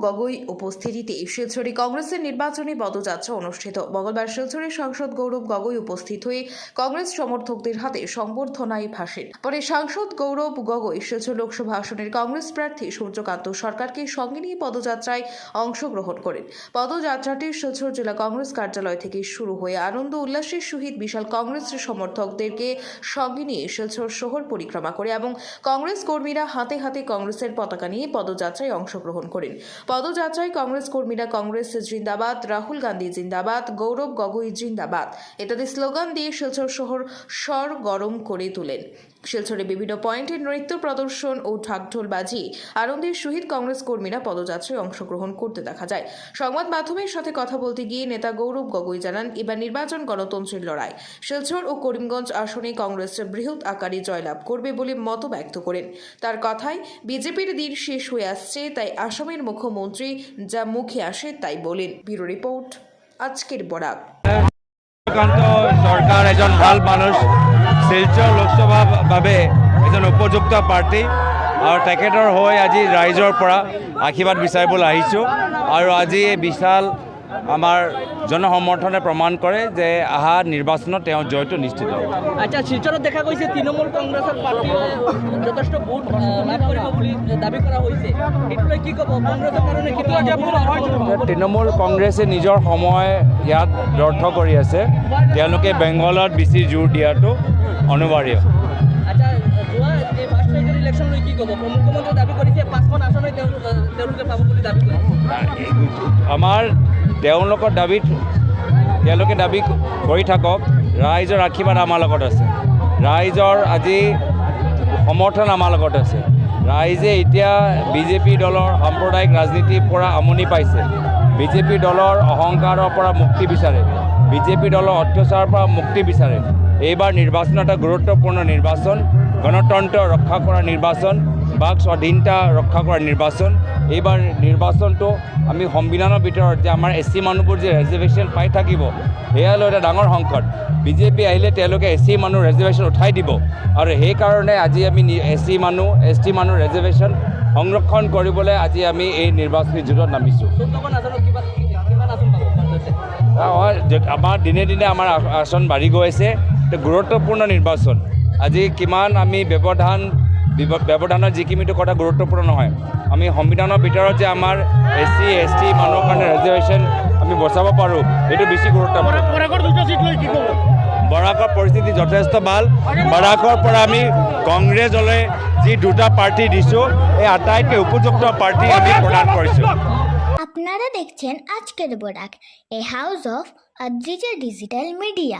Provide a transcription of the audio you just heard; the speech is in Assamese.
গগৈ উপস্থিতিতে শিলচরে কংগ্রেসের নির্বাচনী পদযাত্রা অনুষ্ঠিত। মঙ্গলবার শিলচরে সাংসদ গৌরব গগৈ উপস্থিত হয়ে কংগ্রেস সমর্থকদের হাতে সংবর্ধনায় ভাষেন। পরে সাংসদ গৌরব গগৈ শিলচর লোকসভা আসনের কংগ্রেস প্রার্থী সূর্যকান্ত সরকারকে সঙ্গে নিয়ে পদযাত্রায় অংশগ্রহণ করেন। পদযাত্রাটি শিলচর জেলা কংগ্রেস কার্যালয় থেকে শুরু হয়ে আনন্দ উল্লাসের সহিত বিশাল কংগ্রেস সমর্থকদেরকে সঙ্গে নিয়ে শিলচর শহর পরিক্রমা করে এবং কংগ্রেস কর্মীরা হাতে হাতে কংগ্রেসের পতাকা নিয়ে পদযাত্রায় অংশগ্রহণ করেন। পদযাত্রায় কংগ্রেস কর্মীরা কংগ্রেস জিন্দাবাদ, রাহুল গান্ধী জিন্দাবাদ, গৌরব গগৈ জিন্দাবাদ ইত্যাদি স্লোগান দিয়ে শিলচর শহর সরগরম করে তোলেন। শিলচরে বিভিন্ন পয়েন্টে নৃত্য প্রদর্শন ও ঢাকঢোল বাজিয়ে আনন্দের সহিত কংগ্রেস কর্মীরা পদযাত্রায় অংশগ্রহণ করতে দেখা যায়। সংবাদ মাধ্যমের সাথে কথা বলতে গিয়ে নেতা গৌরব গগৈ জানান, এবার নির্বাচন গণতন্ত্রের লড়াই। শিলচর ও করিমগঞ্জ আসনে কংগ্রেস বৃহৎ আকারে জয়লাভ করবে বলে মত ব্যক্ত করেন। তার কথায়, বিজেপির দিন শেষ হয়ে আসছে, তাই আসামের মুখ্যমন্ত্রী যা মুখে আসে তাই বলেন। ব্যুরো রিপোর্ট, আজকের বরাক। সূর্যকান্ত সরকার এজন ভাল মানুষ, শিলচৰ লোকসভা বাবে এজন উপযুক্ত প্ৰাৰ্থী আৰু তেখেতৰ হৈ আজি ৰাইজৰ পৰা আশীৰ্বাদ বিচাৰিবলৈ আহিছোঁ। আৰু আজি এই বিশাল আমাৰ জনসমৰ্থনে প্ৰমাণ কৰে যে অহা নিৰ্বাচনত তেওঁ জয়টো নিশ্চিত। আচ্ছা, শিলচৰত দেখা গৈছে তৃণমূল কংগ্ৰেছৰ পাৰ্টীয়ে যথেষ্ট ভোট লাভ কৰিব বুলি দাবী কৰা হৈছে, এইটোলৈ কি ক'ব? কংগ্ৰেছৰ কাৰণে তৃণমূল কংগ্ৰেছে নিজৰ সময় ইয়াত ব্যৰ্থ কৰি আছে, তেওঁলোকে বেংগলত বেছি জোৰ দিয়াটো অনিবাৰ্য। আচ্ছা, যোৱা এই ফাৰ্ষ্ট ফেজৰ ইলেকশ্যনলৈ কি ক'ব? মুখ্যমন্ত্ৰীয়ে দাবী কৰিছে 5খন আসনই তেওঁলোকে পাব বুলি দাবী কৰিছে। আমাৰ তেওঁলোকৰ দাবীত তেওঁলোকে দাবী কৰি থাকক, ৰাইজৰ আশীৰ্বাদ আমাৰ লগত আছে, ৰাইজৰ আজি সমৰ্থন আমাৰ লগত আছে। ৰাইজে এতিয়া বিজেপি দলৰ সাম্প্ৰদায়িক ৰাজনীতিৰ পৰা আমনি পাইছে, বিজেপি দলৰ অহংকাৰৰ পৰা মুক্তি বিচাৰে, বিজেপি দলৰ অত্যাচাৰৰ পৰা মুক্তি বিচাৰে। এইবাৰ নিৰ্বাচন এটা গুৰুত্বপূৰ্ণ নিৰ্বাচন, গণতন্ত্ৰ ৰক্ষা কৰা নিৰ্বাচন, বাক স্বাধীনতা ৰক্ষা কৰা নিৰ্বাচন। এইবাৰ নিৰ্বাচনটো আমি সংবিধানৰ ভিতৰত যে আমাৰ এছ চি মানুহবোৰ যে ৰিজাৰ্ভেশ্যন পাই থাকিব, সেয়ালৈ এটা ডাঙৰ সংকট। বিজেপি আহিলে তেওঁলোকে এছ চি মানুহ ৰিজাৰ্ভেশ্যন উঠাই দিব, আৰু সেইকাৰণে আজি আমি এছ চি মানুহ, এছ টি মানুহ ৰিজাৰ্ভেশ্যন সংৰক্ষণ কৰিবলৈ আজি আমি এই নিৰ্বাচনী যুঁজত নামিছোঁ। আমাৰ দিনে দিনে আমাৰ আসন বাঢ়ি গৈ আছে, গুৰুত্বপূৰ্ণ নিৰ্বাচন। আজি কিমান আমি ব্যৱধানৰ যিখিনিটো কথা গুৰুত্বপূৰ্ণ নহয়, আমি সংবিধানৰ ভিতৰত যে আমাৰ এছ চি এছ টি মানুহৰ কাৰণে ৰিজাৰ্ভেশ্যন আমি বচাব পাৰোঁ, সেইটো বেছি গুৰুত্বপূৰ্ণ। বৰাকৰ পৰিস্থিতি যথেষ্ট ভাল। বৰাকৰ পৰা আমি কংগ্ৰেছলৈ যি দুটা পাৰ্টি দিছোঁ, এই আটাইতকৈ উপযুক্ত পাৰ্টি আমি প্ৰদান কৰিছোঁ। আপনাৰা দেখছেন আজকেৰ Barak, a house of Adrija digital media.